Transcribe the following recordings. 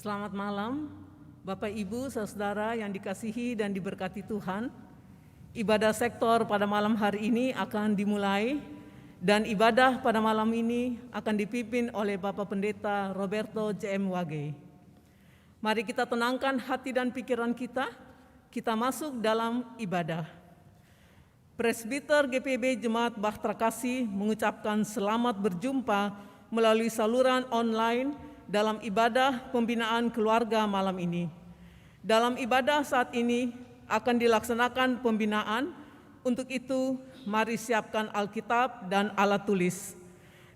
Selamat malam, Bapak Ibu, saudara yang dikasihi dan diberkati Tuhan. Ibadah sektor pada malam hari ini akan dimulai dan ibadah pada malam ini akan dipimpin oleh Bapak Pendeta Roberto JM Wage. Mari kita tenangkan hati dan pikiran kita masuk dalam ibadah. Presbiter GPB Jemaat Bahtera Kasih mengucapkan selamat berjumpa melalui saluran online dalam ibadah pembinaan keluarga malam ini. Dalam ibadah saat ini akan dilaksanakan pembinaan. Untuk itu, mari siapkan Alkitab dan alat tulis.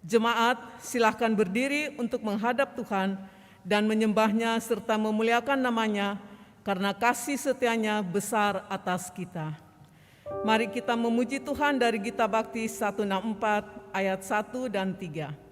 Jemaat, silahkan berdiri untuk menghadap Tuhan dan menyembahnya serta memuliakan namanya karena kasih setianya besar atas kita. Mari kita memuji Tuhan dari Gita Bakti 164 ayat 1 dan 3.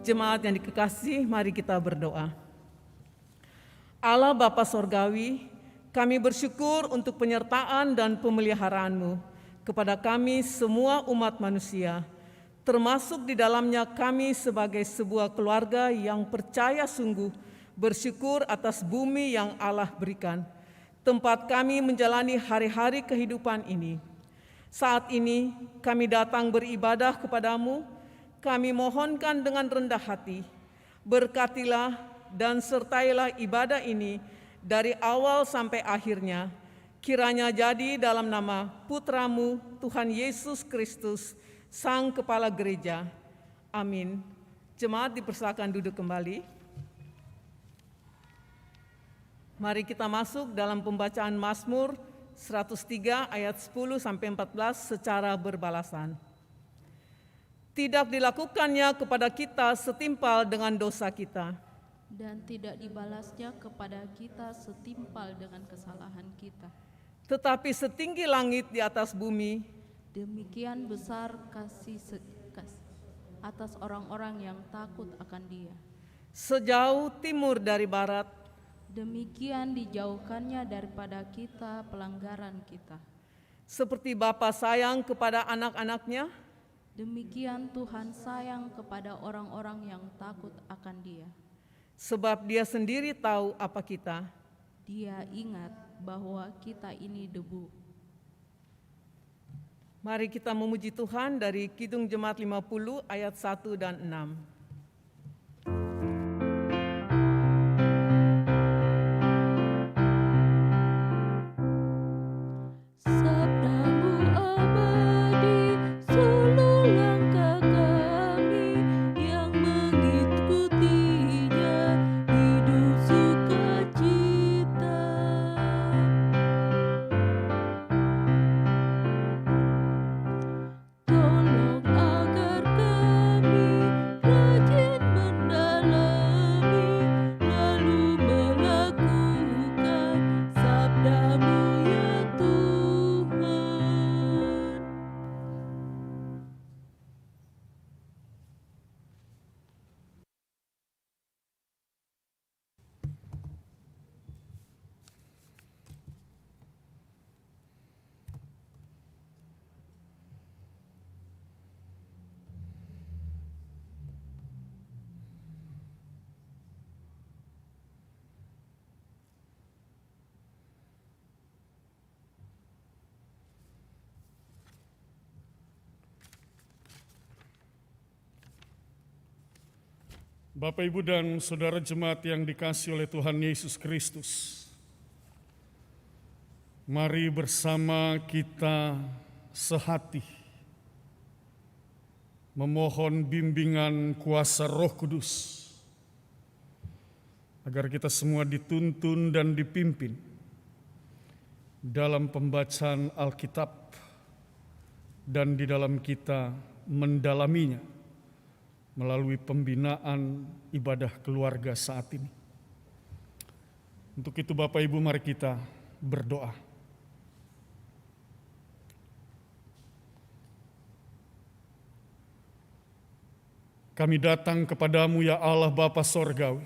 Jemaat yang dikasihi, mari kita berdoa. Allah Bapa Sorgawi, kami bersyukur untuk penyertaan dan pemeliharaan-Mu kepada kami semua umat manusia, termasuk di dalamnya kami sebagai sebuah keluarga yang percaya sungguh bersyukur atas bumi yang Allah berikan, tempat kami menjalani hari-hari kehidupan ini. Saat ini kami datang beribadah kepadamu. Kami mohonkan dengan rendah hati, berkatilah dan sertailah ibadah ini dari awal sampai akhirnya, kiranya jadi dalam nama Putra-Mu, Tuhan Yesus Kristus, Sang Kepala Gereja. Amin. Jemaat dipersilakan duduk kembali. Mari kita masuk dalam pembacaan Mazmur 103 ayat 10-14 secara berbalasan. Tidak dilakukannya kepada kita setimpal dengan dosa kita, dan tidak dibalasnya kepada kita setimpal dengan kesalahan kita. Tetapi setinggi langit di atas bumi, demikian besar kasih atas orang-orang yang takut akan Dia. Sejauh timur dari barat, demikian dijauhkannya daripada kita pelanggaran kita. Seperti Bapa sayang kepada anak-anaknya, demikian Tuhan sayang kepada orang-orang yang takut akan Dia. Sebab Dia sendiri tahu apa kita, Dia ingat bahwa kita ini debu. Mari kita memuji Tuhan dari Kidung Jemaat 50 ayat 1 dan 6. Bapak, Ibu, dan Saudara jemaat yang dikasihi oleh Tuhan Yesus Kristus, mari bersama kita sehati memohon bimbingan kuasa Roh Kudus agar kita semua dituntun dan dipimpin dalam pembacaan Alkitab dan di dalam kita mendalaminya melalui pembinaan ibadah keluarga saat ini. Untuk itu Bapak Ibu, mari kita berdoa. Kami datang kepadamu ya Allah Bapa Sorgawi,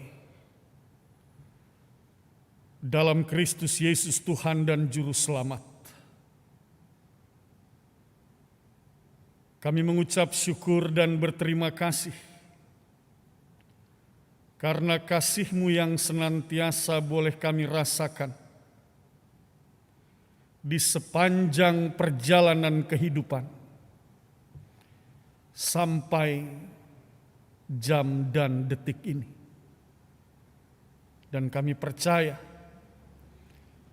dalam Kristus Yesus Tuhan dan Juru Selamat. Kami mengucap syukur dan berterima kasih karena kasih-Mu yang senantiasa boleh kami rasakan di sepanjang perjalanan kehidupan sampai jam dan detik ini. Dan kami percaya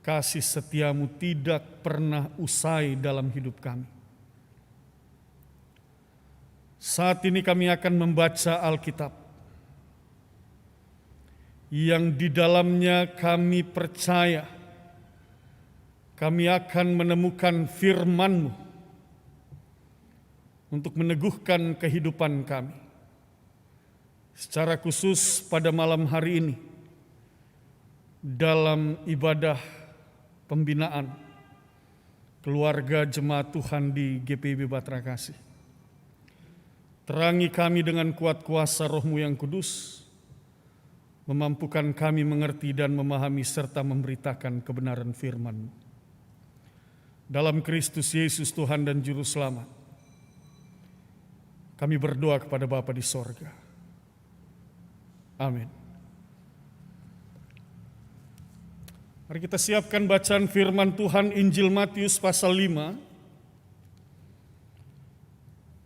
kasih setia-Mu tidak pernah usai dalam hidup kami. Saat ini kami akan membaca Alkitab yang di dalamnya kami percaya kami akan menemukan firman-Mu untuk meneguhkan kehidupan kami. Secara khusus pada malam hari ini dalam ibadah pembinaan keluarga jemaat Tuhan di GPIB Batra Kasih. Terangi kami dengan kuat kuasa Roh-Mu yang kudus, memampukan kami mengerti dan memahami serta memberitakan kebenaran firman-Mu. Dalam Kristus Yesus Tuhan dan Juru Selamat, kami berdoa kepada Bapa di sorga. Amin. Mari kita siapkan bacaan firman Tuhan Injil Matius pasal 5,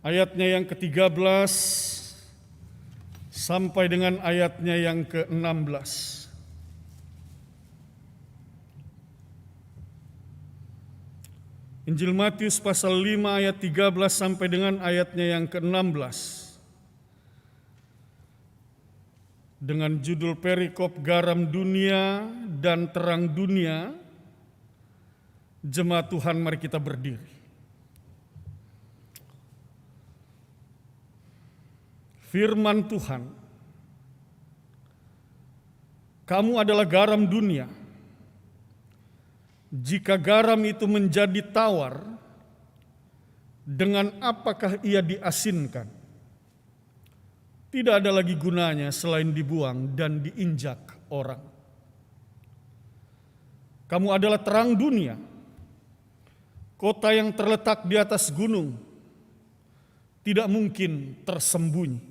ayatnya yang ke-13 sampai dengan ayatnya yang ke-16. Injil Matius pasal 5 ayat 13 sampai dengan ayatnya yang ke-16. Dengan judul perikop garam dunia dan terang dunia, jemaat Tuhan mari kita berdiri. Firman Tuhan, kamu adalah garam dunia. Jika garam itu menjadi tawar, dengan apakah ia diasinkan? Tidak ada lagi gunanya selain dibuang dan diinjak orang. Kamu adalah terang dunia, kota yang terletak di atas gunung, tidak mungkin tersembunyi.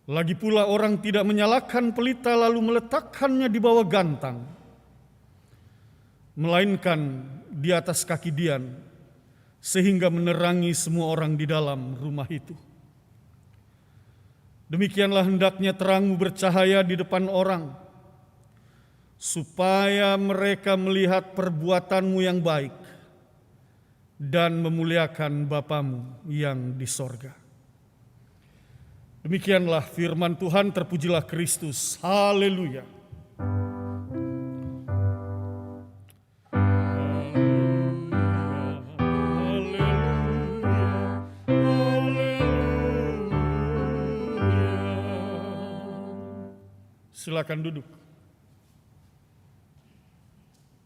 Lagi pula orang tidak menyalakan pelita lalu meletakkannya di bawah gantang, melainkan di atas kaki dian, sehingga menerangi semua orang di dalam rumah itu. Demikianlah hendaknya terangmu bercahaya di depan orang, supaya mereka melihat perbuatanmu yang baik dan memuliakan Bapamu yang di sorga. Demikianlah firman Tuhan, terpujilah Kristus. Haleluya. Silakan duduk.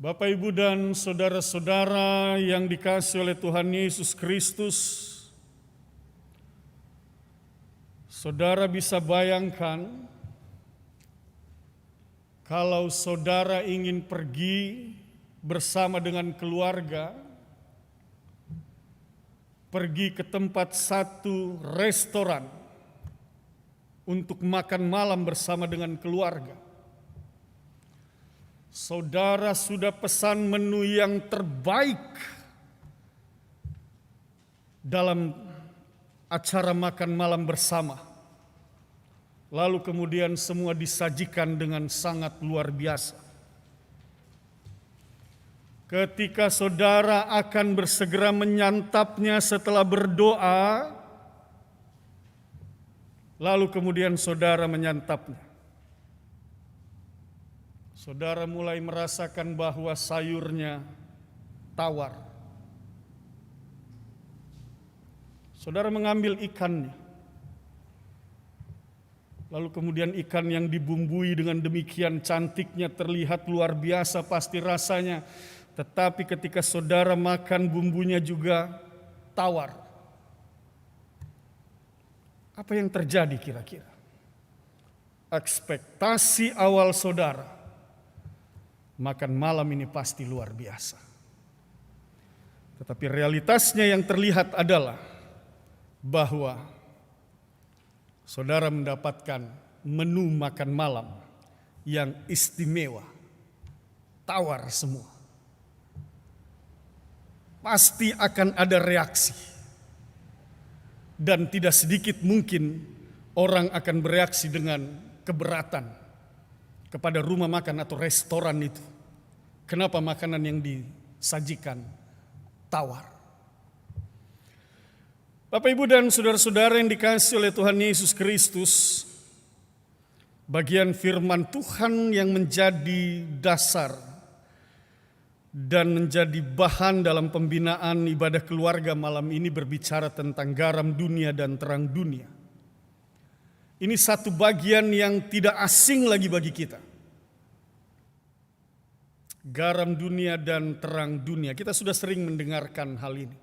Bapak, Ibu, dan saudara-saudara yang dikasihi oleh Tuhan Yesus Kristus, saudara bisa bayangkan kalau saudara ingin pergi bersama dengan keluarga, pergi ke tempat satu restoran untuk makan malam bersama dengan keluarga. Saudara sudah pesan menu yang terbaik dalam acara makan malam bersama. Lalu kemudian semua disajikan dengan sangat luar biasa. Ketika saudara akan bersegera menyantapnya setelah berdoa, lalu kemudian saudara menyantapnya, saudara mulai merasakan bahwa sayurnya tawar. Saudara mengambil ikannya, lalu kemudian ikan yang dibumbui dengan demikian cantiknya terlihat luar biasa pasti rasanya, tetapi ketika saudara makan bumbunya juga tawar. Apa yang terjadi kira-kira? Ekspektasi awal saudara, makan malam ini pasti luar biasa. Tetapi realitasnya yang terlihat adalah bahwa saudara mendapatkan menu makan malam yang istimewa, tawar semua. Pasti akan ada reaksi. Dan tidak sedikit mungkin orang akan bereaksi dengan keberatan kepada rumah makan atau restoran itu. Kenapa makanan yang disajikan tawar? Bapak, Ibu, dan saudara-saudara yang dikasihi oleh Tuhan Yesus Kristus, bagian firman Tuhan yang menjadi dasar dan menjadi bahan dalam pembinaan ibadah keluarga malam ini berbicara tentang garam dunia dan terang dunia. Ini satu bagian yang tidak asing lagi bagi kita. Garam dunia dan terang dunia. Kita sudah sering mendengarkan hal ini.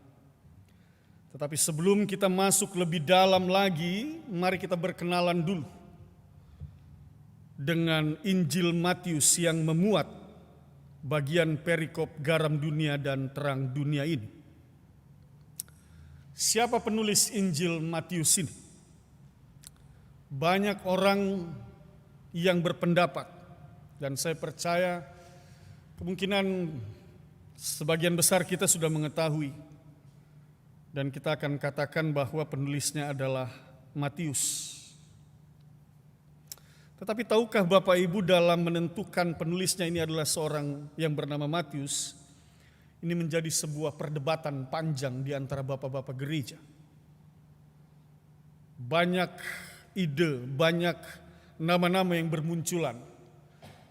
Tetapi sebelum kita masuk lebih dalam lagi, mari kita berkenalan dulu dengan Injil Matius yang memuat bagian perikop garam dunia dan terang dunia ini. Siapa penulis Injil Matius ini? Banyak orang yang berpendapat, dan saya percaya kemungkinan sebagian besar kita sudah mengetahui, dan kita akan katakan bahwa penulisnya adalah Matius. Tetapi tahukah Bapak Ibu dalam menentukan penulisnya ini adalah seorang yang bernama Matius, ini menjadi sebuah perdebatan panjang di antara bapak-bapak gereja. Banyak ide, banyak nama-nama yang bermunculan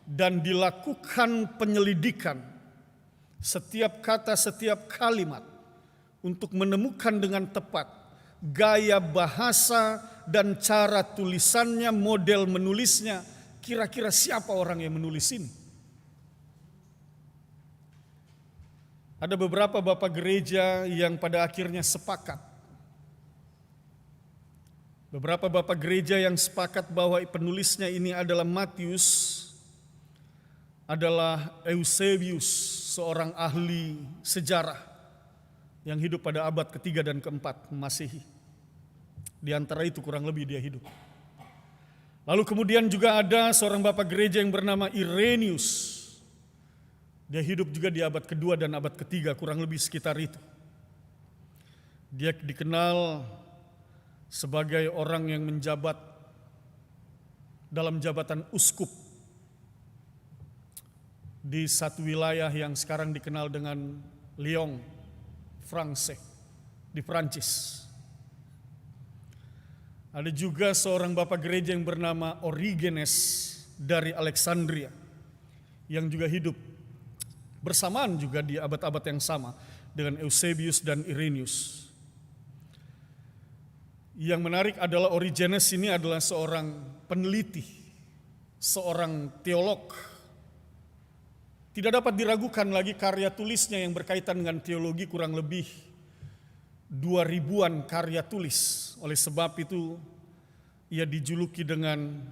dan dilakukan penyelidikan setiap kata, setiap kalimat untuk menemukan dengan tepat gaya bahasa dan cara tulisannya, model menulisnya, kira-kira siapa orang yang menulis ini. Ada beberapa bapak gereja yang pada akhirnya sepakat. Beberapa bapak gereja yang sepakat bahwa penulisnya ini adalah Matius, adalah Eusebius, seorang ahli sejarah yang hidup pada abad ke-3 dan ke-4 Masehi. Di antara itu kurang lebih dia hidup. Lalu kemudian juga ada seorang bapak gereja yang bernama Irenaeus. Dia hidup juga di abad kedua dan abad ketiga, kurang lebih sekitar itu. Dia dikenal sebagai orang yang menjabat dalam jabatan uskup di satu wilayah yang sekarang dikenal dengan Lyon, France, di Prancis. Ada juga seorang bapak gereja yang bernama Origenes dari Alexandria yang juga hidup bersamaan juga di abad-abad yang sama dengan Eusebius dan Irenaeus. Yang menarik adalah Origenes ini adalah seorang peneliti, seorang teolog. Tidak dapat diragukan lagi karya tulisnya yang berkaitan dengan teologi, kurang lebih 2000-an karya tulis. Oleh sebab itu ia dijuluki dengan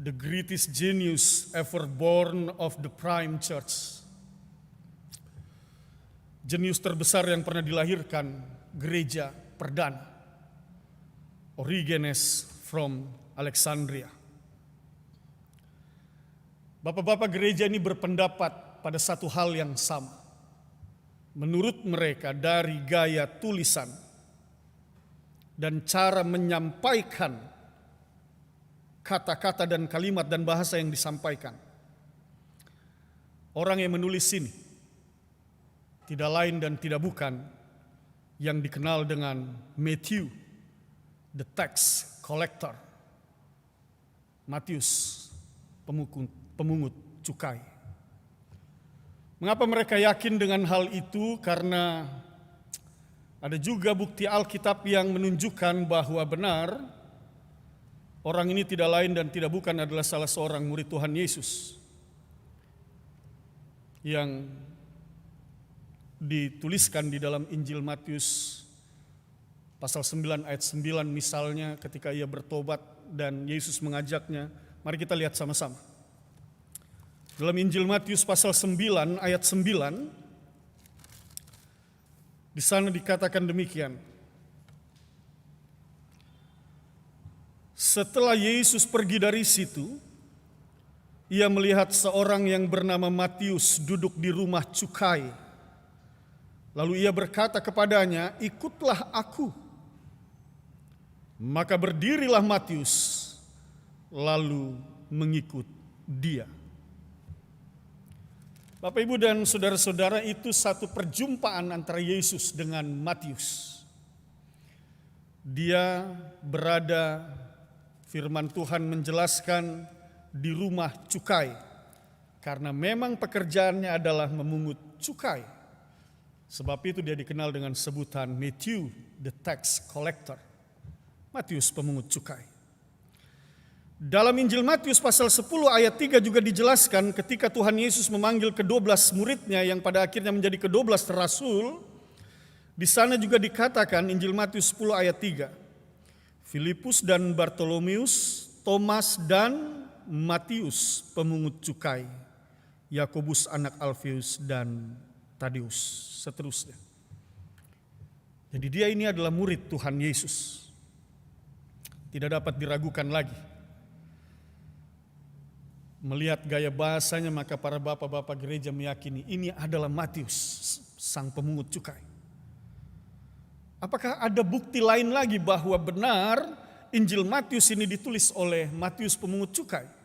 the greatest genius ever born of the prime church. Jenius terbesar yang pernah dilahirkan gereja perdana. Origenes from Alexandria. Bapak-bapak gereja ini berpendapat pada satu hal yang sama. Menurut mereka dari gaya tulisan dan cara menyampaikan kata-kata dan kalimat dan bahasa yang disampaikan, orang yang menulis ini tidak lain dan tidak bukan yang dikenal dengan Matthew, the tax collector. Matius, pemungut cukai. Mengapa mereka yakin dengan hal itu? Karena ada juga bukti Alkitab yang menunjukkan bahwa benar orang ini tidak lain dan tidak bukan adalah salah seorang murid Tuhan Yesus yang dituliskan di dalam Injil Matius pasal 9 ayat 9 misalnya, ketika ia bertobat dan Yesus mengajaknya. Mari kita lihat sama-sama. Dalam Injil Matius pasal 9 ayat 9, di sana dikatakan demikian. Setelah Yesus pergi dari situ, ia melihat seorang yang bernama Matius duduk di rumah cukai. Lalu ia berkata kepadanya, "Ikutlah aku." Maka berdirilah Matius, lalu mengikut dia. Bapak, Ibu, dan saudara-saudara, itu satu perjumpaan antara Yesus dengan Matius. Dia berada, firman Tuhan menjelaskan, di rumah cukai. Karena memang pekerjaannya adalah memungut cukai. Sebab itu dia dikenal dengan sebutan Matthew, the tax collector. Matius, pemungut cukai. Dalam Injil Matius pasal 10 ayat 3 juga dijelaskan ketika Tuhan Yesus memanggil ke-12 muridnya yang pada akhirnya menjadi ke-12 rasul. Di sana juga dikatakan Injil Matius 10 ayat 3. Filipus dan Bartolomeus, Thomas dan Matius pemungut cukai, Yakobus anak Alfeus dan Tadeus, seterusnya. Jadi dia ini adalah murid Tuhan Yesus. Tidak dapat diragukan lagi. Melihat gaya bahasanya, maka para bapak-bapak gereja meyakini ini adalah Matius, sang pemungut cukai. Apakah ada bukti lain lagi bahwa benar Injil Matius ini ditulis oleh Matius pemungut cukai?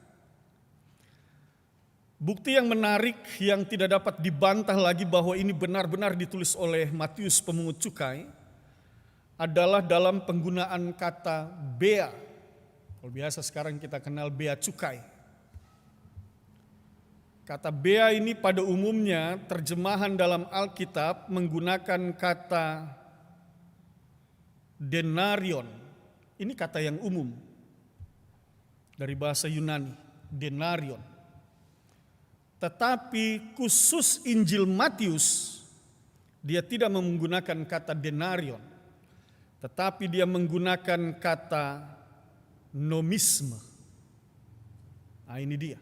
Bukti yang menarik yang tidak dapat dibantah lagi bahwa ini benar-benar ditulis oleh Matius pemungut cukai adalah dalam penggunaan kata bea. Kalau biasa sekarang kita kenal bea cukai. Kata bea ini pada umumnya terjemahan dalam Alkitab menggunakan kata denarion. Ini kata yang umum dari bahasa Yunani, denarion. Tetapi khusus Injil Matius, dia tidak menggunakan kata denarion, tetapi dia menggunakan kata nomisme. Nah, ini dia.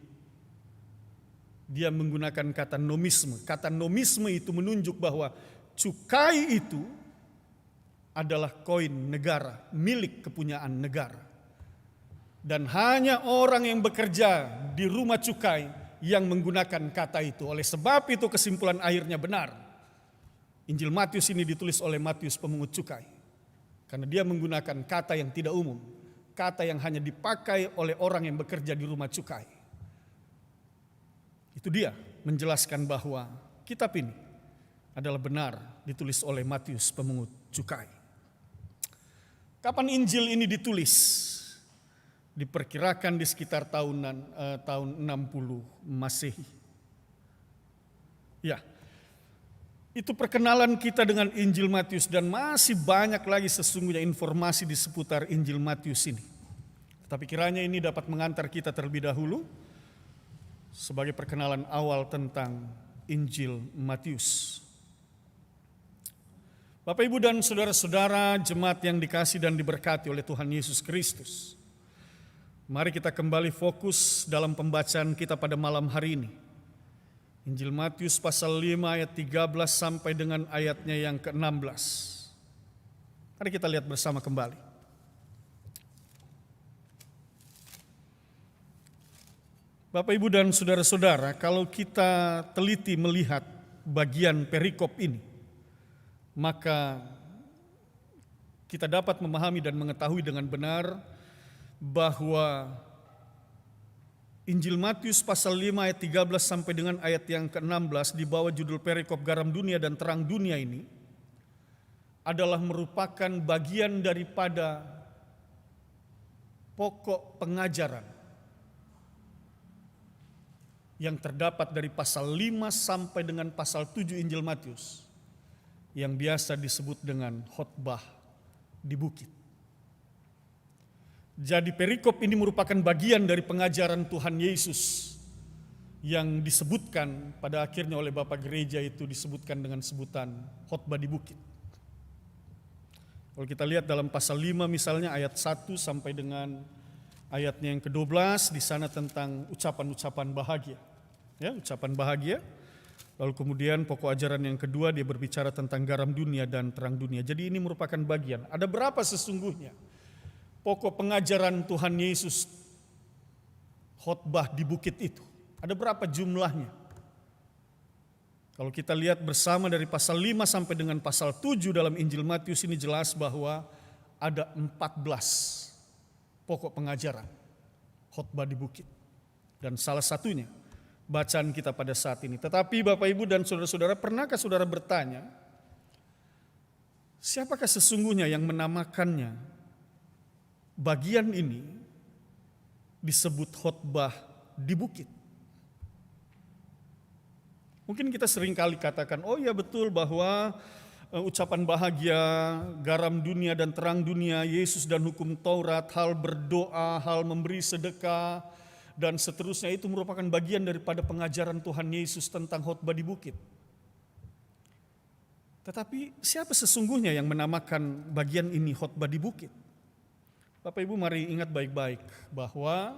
Dia menggunakan kata nomisme. Kata nomisme itu menunjuk bahwa cukai itu adalah koin negara, milik kepunyaan negara. Dan hanya orang yang bekerja di rumah cukai yang menggunakan kata itu. Oleh sebab itu kesimpulan akhirnya benar. Injil Matius ini ditulis oleh Matius pemungut cukai. Karena dia menggunakan kata yang tidak umum. Kata yang hanya dipakai oleh orang yang bekerja di rumah cukai. Itu dia menjelaskan bahwa kitab ini adalah benar ditulis oleh Matius pemungut cukai. Kapan Injil ini ditulis? Diperkirakan di sekitar tahun 60 Masehi. Ya, itu perkenalan kita dengan Injil Matius dan masih banyak lagi sesungguhnya informasi di seputar Injil Matius ini. Tetapi kiranya ini dapat mengantar kita terlebih dahulu sebagai perkenalan awal tentang Injil Matius. Bapak, Ibu, dan saudara-saudara jemaat yang dikasihi dan diberkati oleh Tuhan Yesus Kristus. Mari kita kembali fokus dalam pembacaan kita pada malam hari ini. Injil Matius pasal 5 ayat 13 sampai dengan ayatnya yang ke-16. Mari kita lihat bersama kembali. Bapak, Ibu, dan saudara-saudara, kalau kita teliti melihat bagian perikop ini, maka kita dapat memahami dan mengetahui dengan benar bahwa Injil Matius pasal 5 ayat 13 sampai dengan ayat yang ke-16 di bawah judul perikop garam dunia dan terang dunia ini adalah merupakan bagian daripada pokok pengajaran yang terdapat dari pasal 5 sampai dengan pasal 7 Injil Matius yang biasa disebut dengan khotbah di bukit. Jadi perikop ini merupakan bagian dari pengajaran Tuhan Yesus yang disebutkan pada akhirnya oleh Bapak Gereja itu disebutkan dengan sebutan khotbah di bukit. Kalau kita lihat dalam pasal 5 misalnya ayat 1 sampai dengan ayatnya yang ke-12 di sana tentang ucapan-ucapan bahagia. Ya, ucapan bahagia. Lalu kemudian pokok ajaran yang kedua dia berbicara tentang garam dunia dan terang dunia. Jadi ini merupakan bagian. Ada berapa sesungguhnya pokok pengajaran Tuhan Yesus khotbah di bukit itu? Ada berapa jumlahnya? Kalau kita lihat bersama dari pasal 5 sampai dengan pasal 7 dalam Injil Matius ini jelas bahwa ada 14 pokok pengajaran khotbah di bukit. Dan salah satunya bacaan kita pada saat ini. Tetapi Bapak, Ibu, dan saudara-saudara, pernahkah saudara bertanya, siapakah sesungguhnya yang menamakannya? Bagian ini disebut khotbah di bukit. Mungkin kita sering kali katakan, oh ya betul bahwa ucapan bahagia, garam dunia dan terang dunia, Yesus dan hukum Taurat, hal berdoa, hal memberi sedekah, dan seterusnya itu merupakan bagian daripada pengajaran Tuhan Yesus tentang khotbah di bukit. Tetapi siapa sesungguhnya yang menamakan bagian ini khotbah di bukit? Bapak, Ibu, mari ingat baik-baik bahwa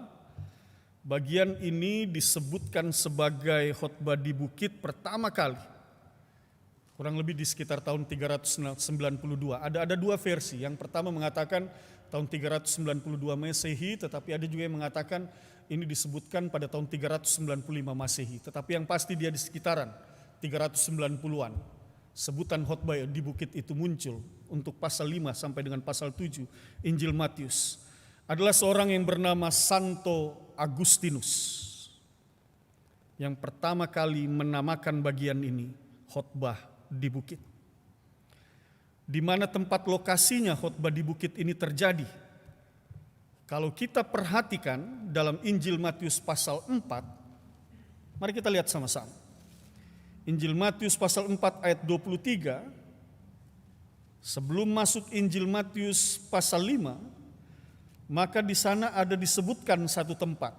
bagian ini disebutkan sebagai khotbah di bukit pertama kali kurang lebih di sekitar tahun 392. Ada dua versi. Yang pertama mengatakan tahun 392 Masehi, tetapi ada juga yang mengatakan ini disebutkan pada tahun 395 Masehi. Tetapi yang pasti dia di sekitaran 390-an. Sebutan khotbah di bukit itu muncul untuk pasal 5 sampai dengan pasal 7 Injil Matius. Adalah seorang yang bernama Santo Agustinus yang pertama kali menamakan bagian ini khotbah di bukit. Di mana tempat lokasinya khotbah di bukit ini terjadi? Kalau kita perhatikan dalam Injil Matius pasal 4, mari kita lihat sama-sama. Injil Matius pasal 4 ayat 23, sebelum masuk Injil Matius pasal 5, maka di sana ada disebutkan satu tempat.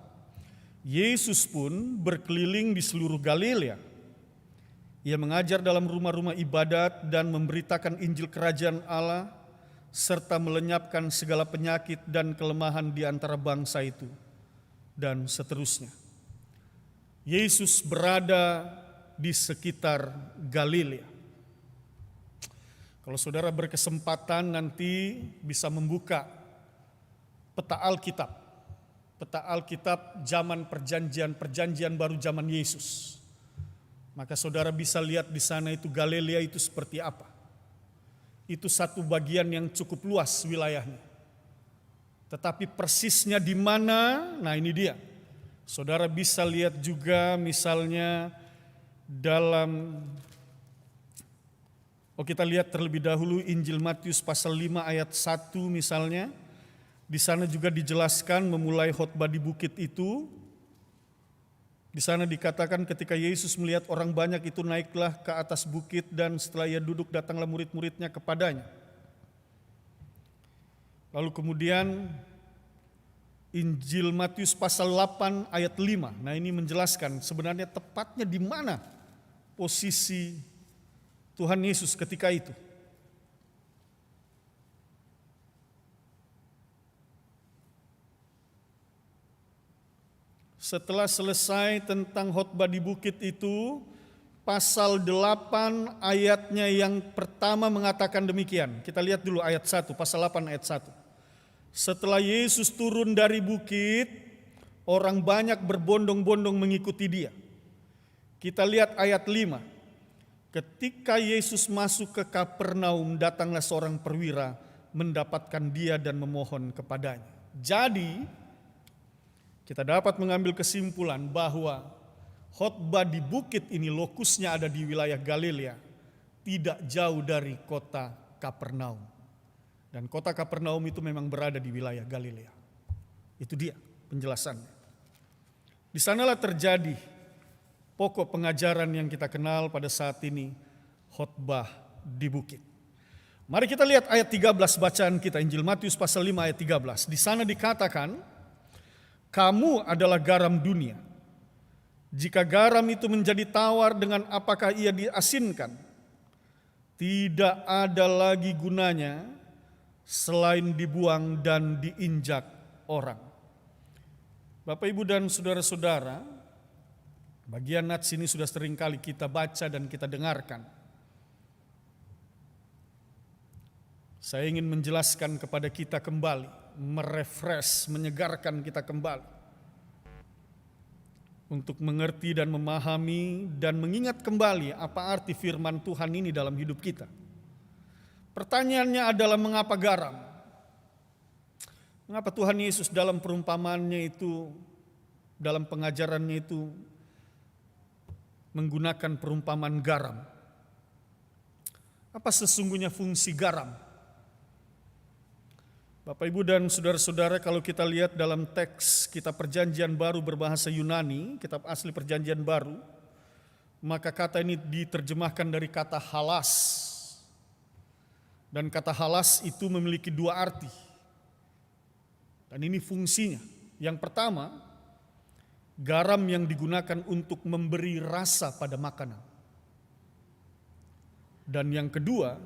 Yesus pun berkeliling di seluruh Galilea. Ia mengajar dalam rumah-rumah ibadat dan memberitakan Injil Kerajaan Allah, serta melenyapkan segala penyakit dan kelemahan di antara bangsa itu, dan seterusnya. Yesus berada di sekitar Galilea. Kalau saudara berkesempatan nanti bisa membuka peta Alkitab peta Alkitab zaman perjanjian baru zaman Yesus, maka saudara bisa lihat di sana itu Galilea itu seperti apa. Itu satu bagian yang cukup luas wilayahnya. Tetapi persisnya di mana? Nah, ini dia. Saudara bisa lihat juga misalnya dalam kita lihat terlebih dahulu Injil Matius pasal 5 ayat 1 misalnya. Di sana juga dijelaskan memulai khotbah di bukit itu. Di sana dikatakan ketika Yesus melihat orang banyak itu naiklah ke atas bukit dan setelah ia duduk datanglah murid-muridnya kepadanya. Lalu kemudian Injil Matius pasal 8 ayat 5. Nah, ini menjelaskan sebenarnya tepatnya di mana posisi Tuhan Yesus ketika itu. Setelah selesai tentang khotbah di bukit itu, pasal 8 ayatnya yang pertama mengatakan demikian. Kita lihat dulu ayat 1, pasal 8 ayat 1. Setelah Yesus turun dari bukit, orang banyak berbondong-bondong mengikuti dia. Kita lihat ayat 5. Ketika Yesus masuk ke Kapernaum, datanglah seorang perwira mendapatkan dia dan memohon kepadanya. Jadi, kita dapat mengambil kesimpulan bahwa khotbah di bukit ini lokusnya ada di wilayah Galilea, tidak jauh dari kota Kapernaum. Dan kota Kapernaum itu memang berada di wilayah Galilea. Itu dia penjelasannya. Di sanalah terjadi pokok pengajaran yang kita kenal pada saat ini, khotbah di bukit. Mari kita lihat ayat 13 bacaan kita, Injil Matius pasal 5 ayat 13. Di sana dikatakan, kamu adalah garam dunia. Jika garam itu menjadi tawar, dengan apakah ia diasinkan? Tidak ada lagi gunanya selain dibuang dan diinjak orang. Bapak, Ibu, dan saudara-saudara, bagian nats ini sudah sering kali kita baca dan kita dengarkan. Saya ingin menjelaskan kepada kita kembali, merefresh, menyegarkan kita kembali untuk mengerti dan memahami dan mengingat kembali apa arti firman Tuhan ini dalam hidup kita. Pertanyaannya adalah mengapa garam? Mengapa Tuhan Yesus dalam perumpamannya itu, dalam pengajarannya itu menggunakan perumpamaan garam? Apa sesungguhnya fungsi garam? Bapak, Ibu, dan saudara-saudara, kalau kita lihat dalam teks kitab Perjanjian Baru berbahasa Yunani, kitab asli Perjanjian Baru, maka kata ini diterjemahkan dari kata halas. Dan kata halas itu memiliki dua arti. Dan ini fungsinya. Yang pertama, garam yang digunakan untuk memberi rasa pada makanan. Dan yang kedua,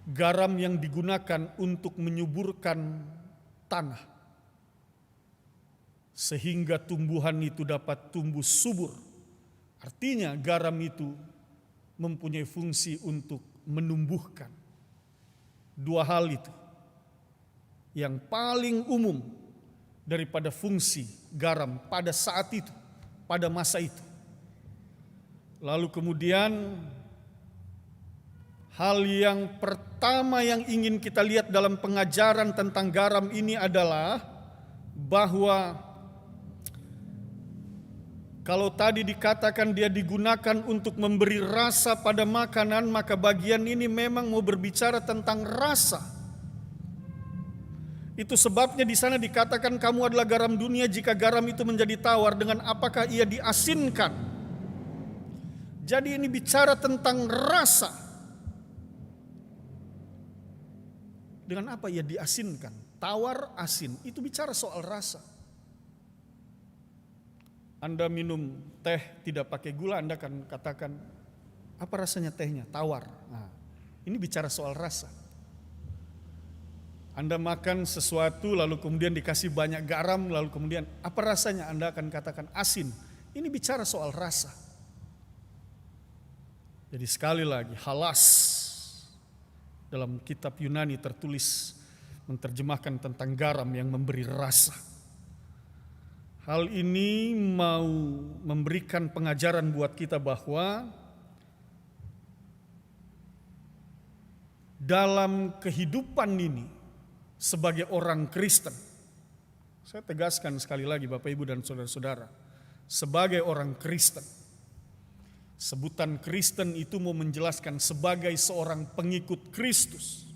garam yang digunakan untuk menyuburkan tanah sehingga tumbuhan itu dapat tumbuh subur. Artinya garam itu mempunyai fungsi untuk menumbuhkan. Dua hal itu yang paling umum daripada fungsi garam pada saat itu, pada masa itu. Lalu kemudian hal yang pertama yang ingin kita lihat dalam pengajaran tentang garam ini adalah bahwa kalau tadi dikatakan dia digunakan untuk memberi rasa pada makanan, maka bagian ini memang mau berbicara tentang rasa. Itu sebabnya di sana dikatakan kamu adalah garam dunia, jika garam itu menjadi tawar, dengan apakah ia diasinkan? Jadi ini bicara tentang rasa. Dengan apa ia diasinkan? Tawar, asin, itu bicara soal rasa. Anda minum teh tidak pakai gula, Anda akan katakan, apa rasanya tehnya? Tawar. Nah, ini bicara soal rasa. Anda makan sesuatu lalu kemudian dikasih banyak garam, lalu kemudian apa rasanya? Anda akan katakan asin. Ini bicara soal rasa. Jadi sekali lagi, halas dalam kitab Yunani tertulis menerjemahkan tentang garam yang memberi rasa. Hal ini mau memberikan pengajaran buat kita bahwa dalam kehidupan ini sebagai orang Kristen, saya tegaskan sekali lagi Bapak Ibu dan saudara-saudara, sebagai orang Kristen, sebutan Kristen itu mau menjelaskan sebagai seorang pengikut Kristus.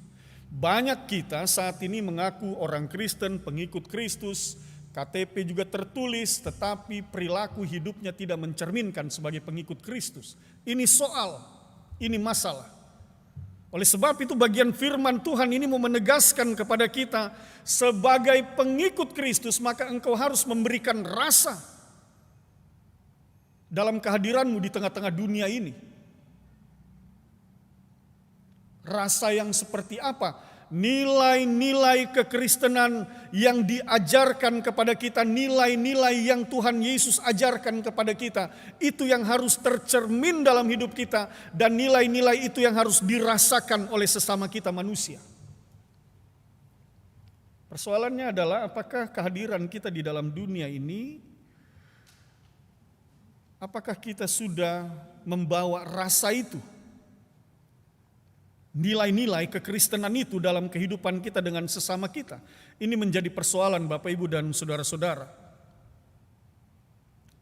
Banyak kita saat ini mengaku orang Kristen, pengikut Kristus, KTP juga tertulis, tetapi perilaku hidupnya tidak mencerminkan sebagai pengikut Kristus. Ini soal, ini masalah. Oleh sebab itu bagian firman Tuhan ini mau menegaskan kepada kita, sebagai pengikut Kristus maka engkau harus memberikan rasa dalam kehadiranmu di tengah-tengah dunia ini. Rasa yang seperti apa? Nilai-nilai kekristenan yang diajarkan kepada kita, nilai-nilai yang Tuhan Yesus ajarkan kepada kita, itu yang harus tercermin dalam hidup kita, dan nilai-nilai itu yang harus dirasakan oleh sesama kita manusia. Persoalannya adalah apakah kehadiran kita di dalam dunia ini, apakah kita sudah membawa rasa itu, nilai-nilai kekristenan itu dalam kehidupan kita dengan sesama kita. Ini menjadi persoalan Bapak Ibu dan saudara-saudara.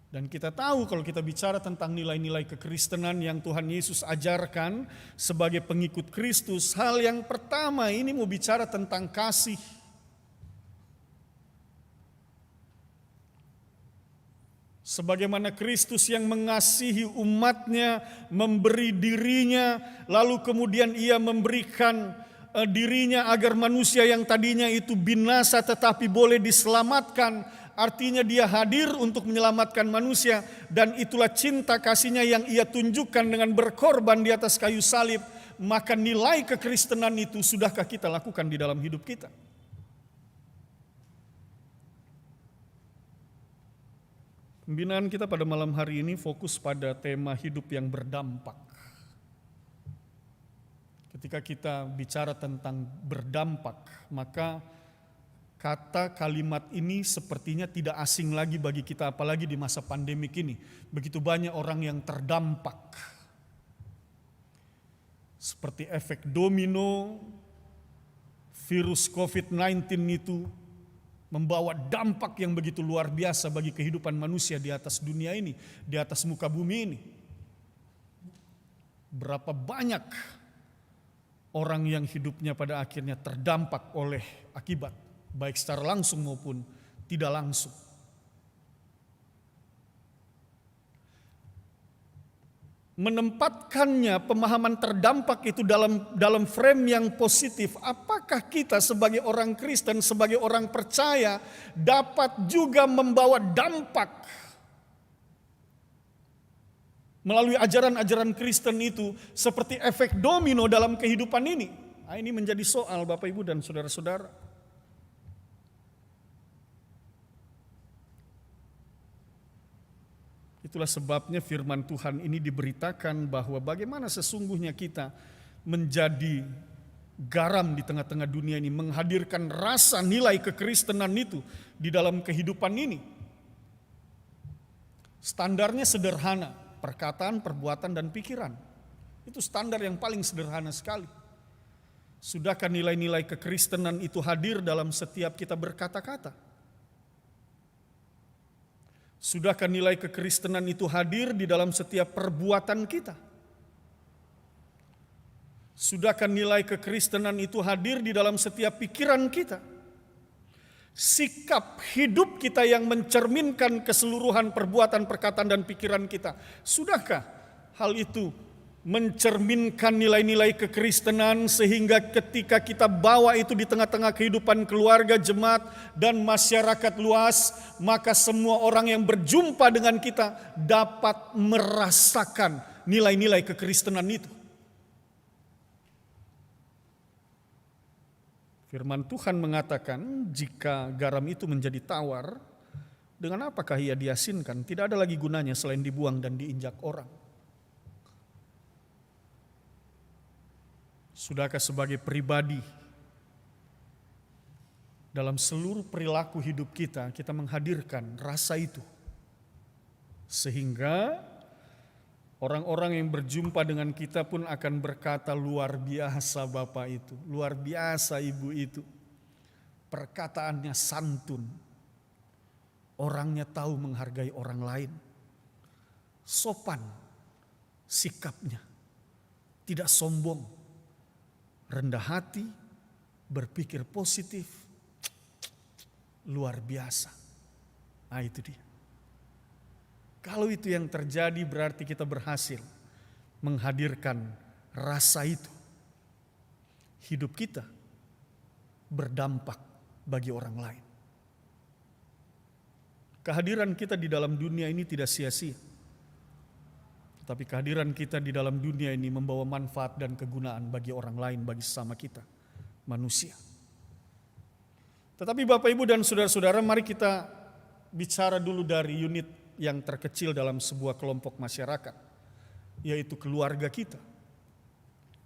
Dan kita tahu kalau kita bicara tentang nilai-nilai kekristenan yang Tuhan Yesus ajarkan sebagai pengikut Kristus, hal yang pertama ini mau bicara tentang kasih. Sebagaimana Kristus yang mengasihi umatnya, memberi dirinya, lalu kemudian ia memberikan dirinya agar manusia yang tadinya itu binasa tetapi boleh diselamatkan. Artinya dia hadir untuk menyelamatkan manusia, dan itulah cinta kasihnya yang ia tunjukkan dengan berkorban di atas kayu salib. Maka nilai kekristenan itu sudahkah kita lakukan di dalam hidup kita? Pembinaan kita pada malam hari ini fokus pada tema hidup yang berdampak. Ketika kita bicara tentang berdampak, maka kata kalimat ini sepertinya tidak asing lagi bagi kita, apalagi di masa pandemik ini. Begitu banyak orang yang terdampak. Seperti efek domino, virus COVID-19 itu membawa dampak yang begitu luar biasa bagi kehidupan manusia di atas dunia ini, di atas muka bumi ini. Berapa banyak orang yang hidupnya pada akhirnya terdampak oleh akibat, baik secara langsung maupun tidak langsung. Menempatkannya pemahaman terdampak itu dalam frame yang positif. Apakah kita sebagai orang Kristen, sebagai orang percaya dapat juga membawa dampak melalui ajaran-ajaran Kristen itu seperti efek domino dalam kehidupan ini? Nah, ini menjadi soal Bapak Ibu dan saudara-saudara. Itulah sebabnya firman Tuhan ini diberitakan bahwa bagaimana sesungguhnya kita menjadi garam di tengah-tengah dunia ini, menghadirkan rasa nilai kekristenan itu di dalam kehidupan ini. Standarnya sederhana, perkataan, perbuatan, dan pikiran. Itu standar yang paling sederhana sekali. Sudahkah nilai-nilai kekristenan itu hadir dalam setiap kita berkata-kata? Sudahkah nilai kekristenan itu hadir di dalam setiap perbuatan kita? Sudahkah nilai kekristenan itu hadir di dalam setiap pikiran kita? Sikap hidup kita yang mencerminkan keseluruhan perbuatan, perkataan, dan pikiran kita. Sudahkah hal itu mencerminkan nilai-nilai kekristenan sehingga ketika kita bawa itu di tengah-tengah kehidupan keluarga, jemaat, dan masyarakat luas, maka semua orang yang berjumpa dengan kita dapat merasakan nilai-nilai kekristenan itu. Firman Tuhan mengatakan jika garam itu menjadi tawar, dengan apakah ia diasinkan? Tidak ada lagi gunanya selain dibuang dan diinjak orang. Sudahkah sebagai pribadi dalam seluruh perilaku hidup kita, kita menghadirkan rasa itu. Sehingga orang-orang yang berjumpa dengan kita pun akan berkata, luar biasa Bapak itu, luar biasa Ibu itu. Perkataannya santun, orangnya tahu menghargai orang lain, sopan sikapnya, tidak sombong, rendah hati, berpikir positif, luar biasa. Nah itu dia. Kalau itu yang terjadi berarti kita berhasil menghadirkan rasa itu. Hidup kita berdampak bagi orang lain. Kehadiran kita di dalam dunia ini tidak sia-sia. Tapi kehadiran kita di dalam dunia ini membawa manfaat dan kegunaan bagi orang lain, bagi sesama kita, manusia. Tetapi Bapak Ibu dan saudara-saudara, mari kita bicara dulu dari unit yang terkecil dalam sebuah kelompok masyarakat, yaitu keluarga kita.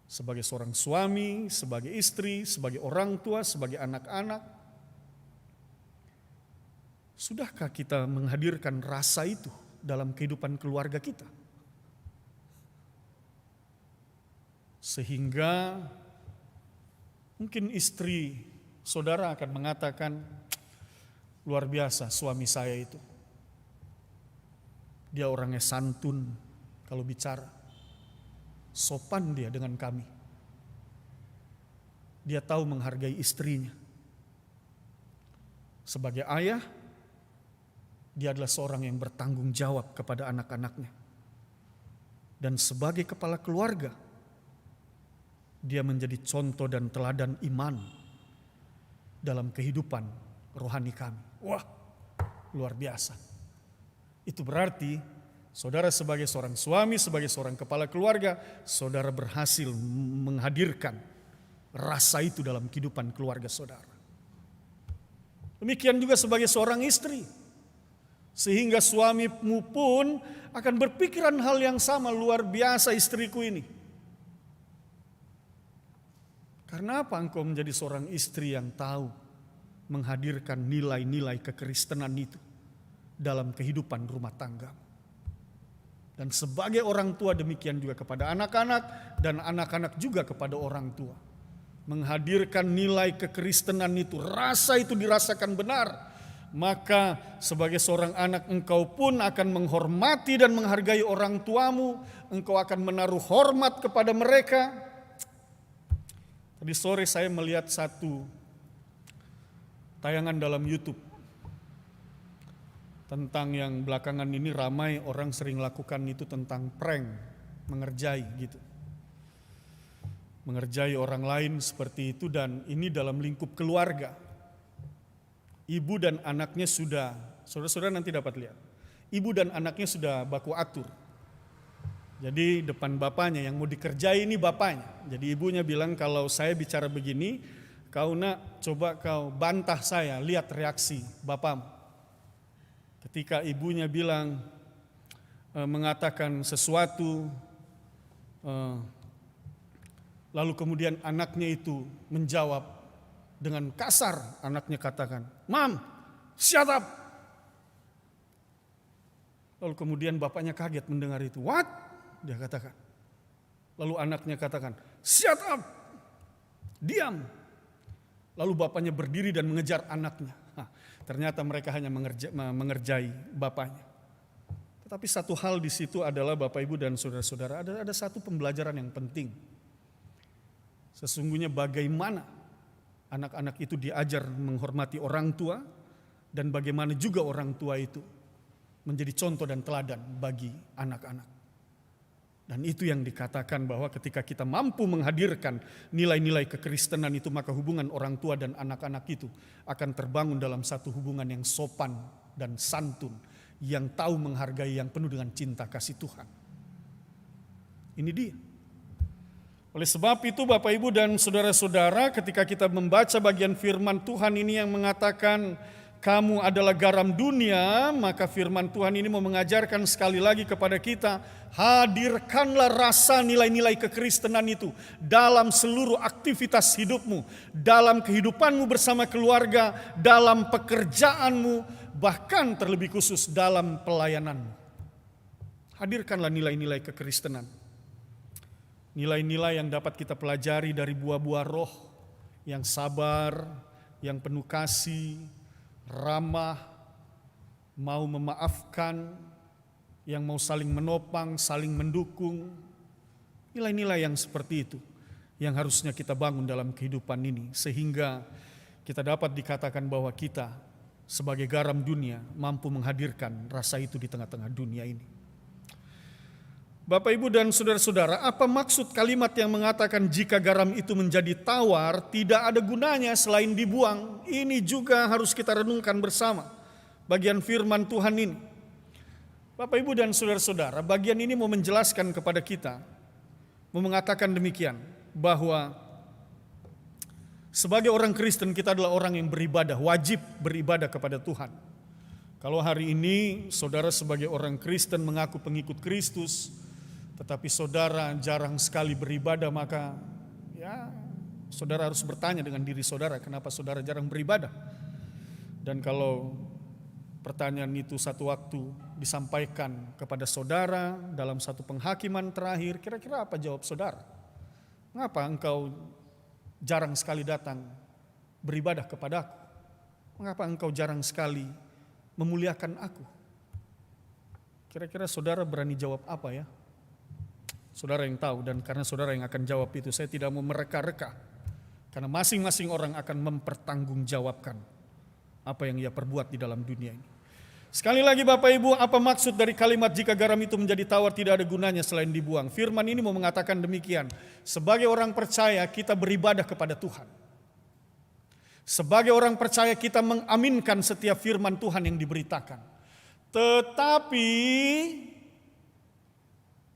Sebagai seorang suami, sebagai istri, sebagai orang tua, sebagai anak-anak. Sudahkah kita menghadirkan rasa itu dalam kehidupan keluarga kita? Sehingga mungkin istri saudara akan mengatakan, luar biasa suami saya itu. Dia orangnya santun kalau bicara. Sopan dia dengan kami. Dia tahu menghargai istrinya. Sebagai ayah, dia adalah seorang yang bertanggung jawab kepada anak-anaknya. Dan sebagai kepala keluarga, dia menjadi contoh dan teladan iman dalam kehidupan rohani kami. Wah, luar biasa. Itu berarti saudara sebagai seorang suami, sebagai seorang kepala keluarga, saudara berhasil menghadirkan rasa itu dalam kehidupan keluarga saudara. Demikian juga sebagai seorang istri. Sehingga suamimu pun akan berpikiran hal yang sama, luar biasa istriku ini. Karena apa engkau menjadi seorang istri yang tahu menghadirkan nilai-nilai kekristenan itu dalam kehidupan rumah tangga. Dan sebagai orang tua demikian juga kepada anak-anak dan anak-anak juga kepada orang tua. Menghadirkan nilai kekristenan itu, rasa itu dirasakan benar. Maka sebagai seorang anak engkau pun akan menghormati dan menghargai orang tuamu. Engkau akan menaruh hormat kepada mereka. Tadi sore saya melihat satu tayangan dalam YouTube tentang yang belakangan ini ramai orang sering lakukan itu tentang prank, mengerjai gitu. Mengerjai orang lain seperti itu, dan ini dalam lingkup keluarga. Ibu dan anaknya sudah, saudara-saudara nanti dapat lihat. Ibu dan anaknya sudah baku atur. Jadi depan bapaknya, yang mau dikerjai ini bapaknya. Jadi ibunya bilang, kalau saya bicara begini, kau nak coba kau bantah saya, lihat reaksi bapakmu. Ketika ibunya bilang, mengatakan sesuatu, lalu kemudian anaknya itu menjawab dengan kasar. Anaknya katakan, "Mom, shut up." Lalu kemudian bapaknya kaget mendengar itu. "What?" dia katakan. Lalu anaknya katakan, "Shut up, diam." Lalu bapaknya berdiri dan mengejar anaknya. Ternyata mereka hanya mengerjai bapaknya. Tetapi satu hal di situ adalah Bapak Ibu dan saudara-saudara, ada satu pembelajaran yang penting. Sesungguhnya bagaimana anak-anak itu diajar menghormati orang tua, dan bagaimana juga orang tua itu menjadi contoh dan teladan bagi anak-anak. Dan itu yang dikatakan bahwa ketika kita mampu menghadirkan nilai-nilai kekristenan itu, maka hubungan orang tua dan anak-anak itu akan terbangun dalam satu hubungan yang sopan dan santun, yang tahu menghargai, yang penuh dengan cinta kasih Tuhan. Ini dia. Oleh sebab itu Bapak Ibu dan saudara-saudara, ketika kita membaca bagian firman Tuhan ini yang mengatakan kamu adalah garam dunia, maka firman Tuhan ini mau mengajarkan sekali lagi kepada kita, hadirkanlah rasa nilai-nilai kekristenan itu dalam seluruh aktivitas hidupmu, dalam kehidupanmu bersama keluarga, dalam pekerjaanmu, bahkan terlebih khusus dalam pelayananmu. Hadirkanlah nilai-nilai kekristenan. Nilai-nilai yang dapat kita pelajari dari buah-buah roh, yang sabar, yang penuh kasih, ramah, mau memaafkan, yang mau saling menopang, saling mendukung. Nilai-nilai yang seperti itu yang harusnya kita bangun dalam kehidupan ini, sehingga kita dapat dikatakan bahwa kita sebagai garam dunia mampu menghadirkan rasa itu di tengah-tengah dunia ini. Bapak, Ibu, dan saudara-saudara, apa maksud kalimat yang mengatakan jika garam itu menjadi tawar, tidak ada gunanya selain dibuang? Ini juga harus kita renungkan bersama bagian firman Tuhan ini. Bapak, Ibu, dan saudara-saudara, bagian ini mau menjelaskan kepada kita, mau mengatakan demikian, bahwa sebagai orang Kristen kita adalah orang yang beribadah, wajib beribadah kepada Tuhan. Kalau hari ini saudara sebagai orang Kristen mengaku pengikut Kristus, tetapi saudara jarang sekali beribadah, maka ya saudara harus bertanya dengan diri saudara, kenapa saudara jarang beribadah? Dan kalau pertanyaan itu satu waktu disampaikan kepada saudara dalam satu penghakiman terakhir, kira-kira apa jawab saudara? Mengapa engkau jarang sekali datang beribadah kepadaku? Mengapa engkau jarang sekali memuliakan aku? Kira-kira saudara berani jawab apa ya? Saudara yang tahu, dan karena saudara yang akan jawab itu, saya tidak mau mereka-reka. Karena masing-masing orang akan mempertanggungjawabkan apa yang ia perbuat di dalam dunia ini. Sekali lagi Bapak Ibu, apa maksud dari kalimat jika garam itu menjadi tawar tidak ada gunanya selain dibuang? Firman ini mau mengatakan demikian. Sebagai orang percaya kita beribadah kepada Tuhan. Sebagai orang percaya kita mengaminkan setiap firman Tuhan yang diberitakan. Tetapi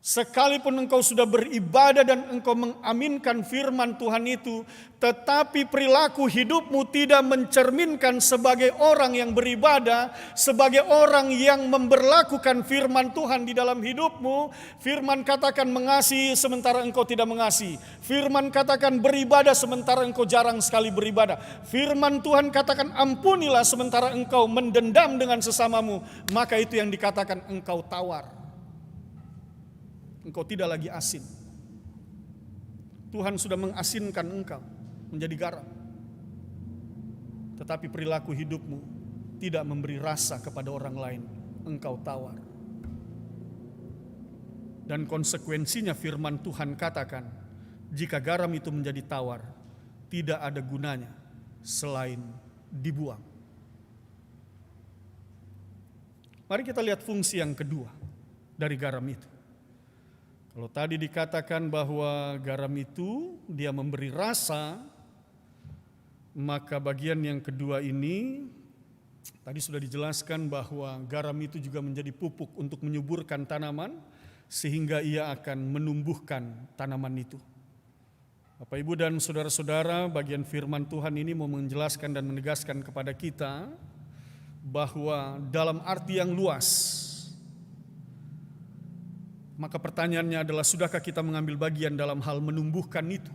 sekalipun engkau sudah beribadah dan engkau mengaminkan firman Tuhan itu, tetapi perilaku hidupmu tidak mencerminkan sebagai orang yang beribadah, sebagai orang yang memberlakukan firman Tuhan di dalam hidupmu. Firman katakan mengasihi sementara engkau tidak mengasihi. Firman katakan beribadah sementara engkau jarang sekali beribadah. Firman Tuhan katakan ampunilah sementara engkau mendendam dengan sesamamu. Maka itu yang dikatakan engkau tawar. Engkau tidak lagi asin. Tuhan sudah mengasinkan engkau menjadi garam. Tetapi perilaku hidupmu tidak memberi rasa kepada orang lain. Engkau tawar. Dan konsekuensinya firman Tuhan katakan, jika garam itu menjadi tawar, tidak ada gunanya selain dibuang. Mari kita lihat fungsi yang kedua dari garam itu. Kalau tadi dikatakan bahwa garam itu dia memberi rasa, maka bagian yang kedua ini tadi sudah dijelaskan bahwa garam itu juga menjadi pupuk untuk menyuburkan tanaman sehingga ia akan menumbuhkan tanaman itu. Bapak, Ibu, dan saudara-saudara, bagian firman Tuhan ini mau menjelaskan dan menegaskan kepada kita bahwa dalam arti yang luas, maka pertanyaannya adalah, sudahkah kita mengambil bagian dalam hal menumbuhkan itu?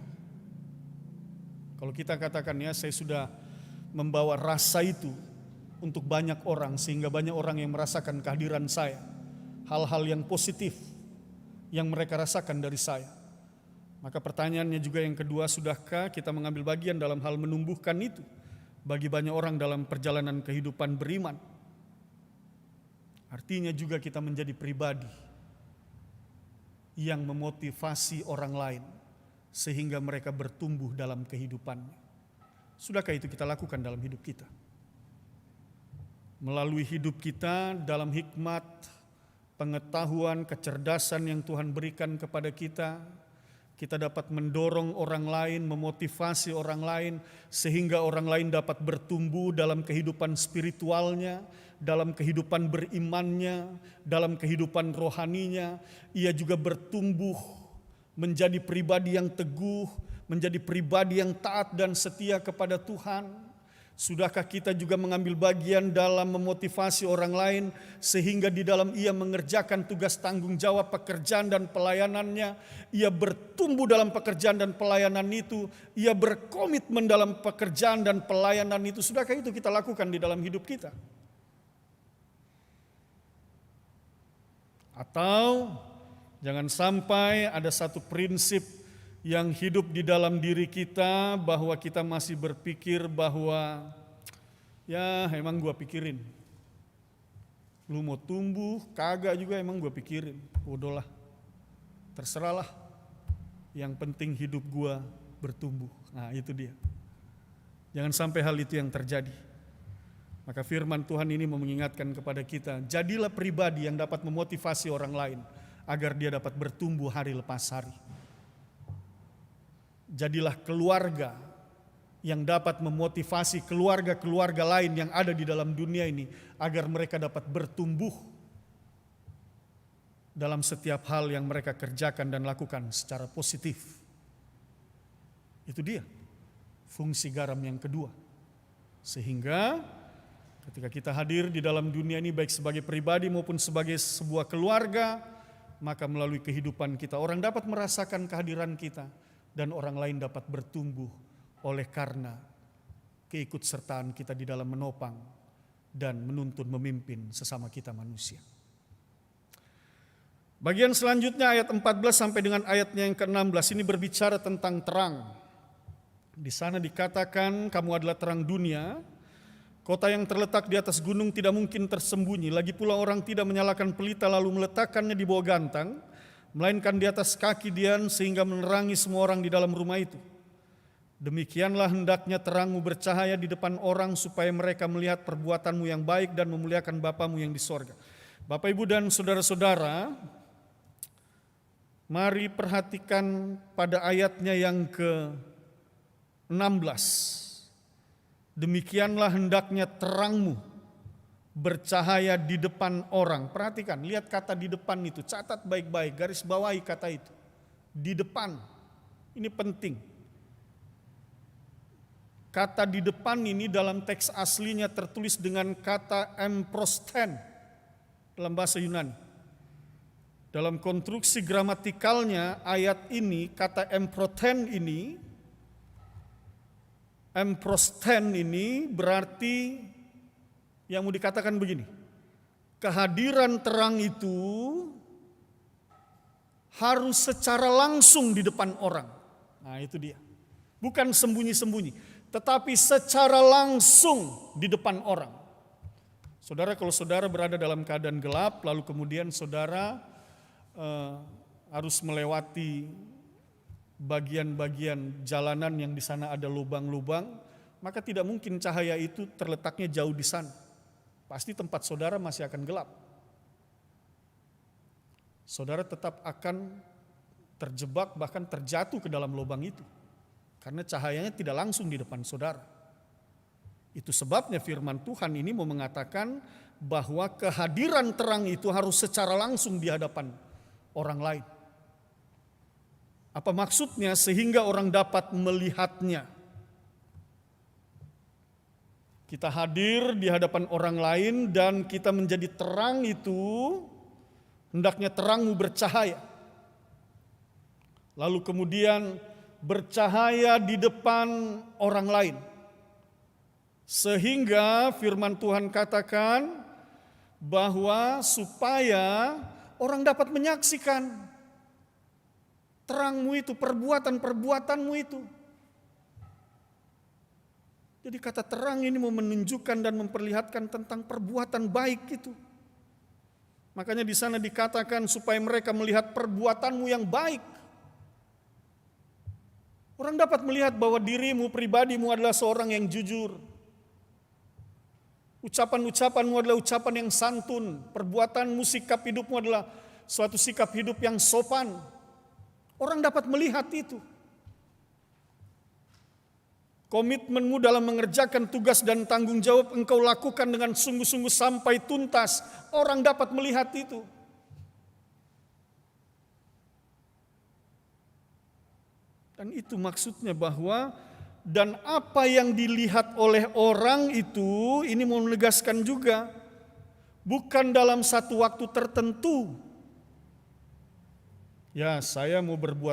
Kalau kita katakan ya, saya sudah membawa rasa itu untuk banyak orang, sehingga banyak orang yang merasakan kehadiran saya, hal-hal yang positif yang mereka rasakan dari saya. Maka pertanyaannya juga yang kedua, sudahkah kita mengambil bagian dalam hal menumbuhkan itu bagi banyak orang dalam perjalanan kehidupan beriman? Artinya juga kita menjadi pribadi yang memotivasi orang lain sehingga mereka bertumbuh dalam kehidupannya. Sudahkah itu kita lakukan dalam hidup kita? Melalui hidup kita dalam hikmat, pengetahuan, kecerdasan yang Tuhan berikan kepada kita, kita dapat mendorong orang lain, memotivasi orang lain sehingga orang lain dapat bertumbuh dalam kehidupan spiritualnya, dalam kehidupan berimannya, dalam kehidupan rohaninya. Ia juga bertumbuh menjadi pribadi yang teguh, menjadi pribadi yang taat dan setia kepada Tuhan. Sudahkah kita juga mengambil bagian dalam memotivasi orang lain sehingga di dalam ia mengerjakan tugas tanggung jawab pekerjaan dan pelayanannya, ia bertumbuh dalam pekerjaan dan pelayanan itu, ia berkomitmen dalam pekerjaan dan pelayanan itu. Sudahkah itu kita lakukan di dalam hidup kita? Atau jangan sampai ada satu prinsip yang hidup di dalam diri kita bahwa kita masih berpikir bahwa ya emang gua pikirin. Lu mau tumbuh, kagak juga emang gua pikirin. Bodoh lah, terserahlah. Yang penting hidup gua bertumbuh. Nah itu dia. Jangan sampai hal itu yang terjadi. Maka firman Tuhan ini mengingatkan kepada kita, jadilah pribadi yang dapat memotivasi orang lain agar dia dapat bertumbuh hari lepas hari. Jadilah keluarga yang dapat memotivasi keluarga-keluarga lain yang ada di dalam dunia ini agar mereka dapat bertumbuh dalam setiap hal yang mereka kerjakan dan lakukan secara positif. Itu dia fungsi garam yang kedua. Sehingga ketika kita hadir di dalam dunia ini baik sebagai pribadi maupun sebagai sebuah keluarga, maka melalui kehidupan kita orang dapat merasakan kehadiran kita. Dan orang lain dapat bertumbuh oleh karena keikutsertaan kita di dalam menopang dan menuntun memimpin sesama kita manusia. Bagian selanjutnya ayat 14 sampai dengan ayatnya yang ke-16 ini berbicara tentang terang. Di sana dikatakan kamu adalah terang dunia, kota yang terletak di atas gunung tidak mungkin tersembunyi. Lagi pula orang tidak menyalakan pelita lalu meletakkannya di bawah gantang, melainkan di atas kaki dian sehingga menerangi semua orang di dalam rumah itu. Demikianlah hendaknya terangmu bercahaya di depan orang supaya mereka melihat perbuatanmu yang baik dan memuliakan Bapamu yang di sorga. Bapak, Ibu, dan saudara-saudara, mari perhatikan pada ayatnya yang ke-16. Demikianlah hendaknya terangmu bercahaya di depan orang. Perhatikan, lihat kata di depan itu, catat baik-baik, garis bawahi kata itu. Di depan, ini penting. Kata di depan ini dalam teks aslinya tertulis dengan kata emprosten dalam bahasa Yunani. Dalam konstruksi gramatikalnya ayat ini, kata emprosten ini berarti yang mau dikatakan begini, kehadiran terang itu harus secara langsung di depan orang. Nah itu dia, bukan sembunyi-sembunyi, tetapi secara langsung di depan orang. Saudara, kalau saudara berada dalam keadaan gelap, lalu kemudian saudara harus melewati bagian-bagian jalanan yang di sana ada lubang-lubang, maka tidak mungkin cahaya itu terletaknya jauh di sana. Pasti tempat saudara masih akan gelap. Saudara tetap akan terjebak bahkan terjatuh ke dalam lubang itu. Karena cahayanya tidak langsung di depan saudara. Itu sebabnya firman Tuhan ini mau mengatakan bahwa kehadiran terang itu harus secara langsung di hadapan orang lain. Apa maksudnya? Sehingga orang dapat melihatnya. Kita hadir di hadapan orang lain dan kita menjadi terang itu, hendaknya terangmu bercahaya. Lalu kemudian bercahaya di depan orang lain. Sehingga firman Tuhan katakan bahwa supaya orang dapat menyaksikan terangmu itu, perbuatan-perbuatanmu itu. Jadi kata terang ini mau menunjukkan dan memperlihatkan tentang perbuatan baik itu. Makanya di sana dikatakan supaya mereka melihat perbuatanmu yang baik. Orang dapat melihat bahwa dirimu, pribadimu adalah seorang yang jujur. Ucapan-ucapanmu adalah ucapan yang santun. Perbuatanmu, sikap hidupmu adalah suatu sikap hidup yang sopan. Orang dapat melihat itu. Komitmenmu dalam mengerjakan tugas dan tanggung jawab engkau lakukan dengan sungguh-sungguh sampai tuntas. Orang dapat melihat itu. Dan itu maksudnya bahwa dan apa yang dilihat oleh orang itu, ini mau menegaskan juga, bukan dalam satu waktu tertentu. Ya, saya mau berbuat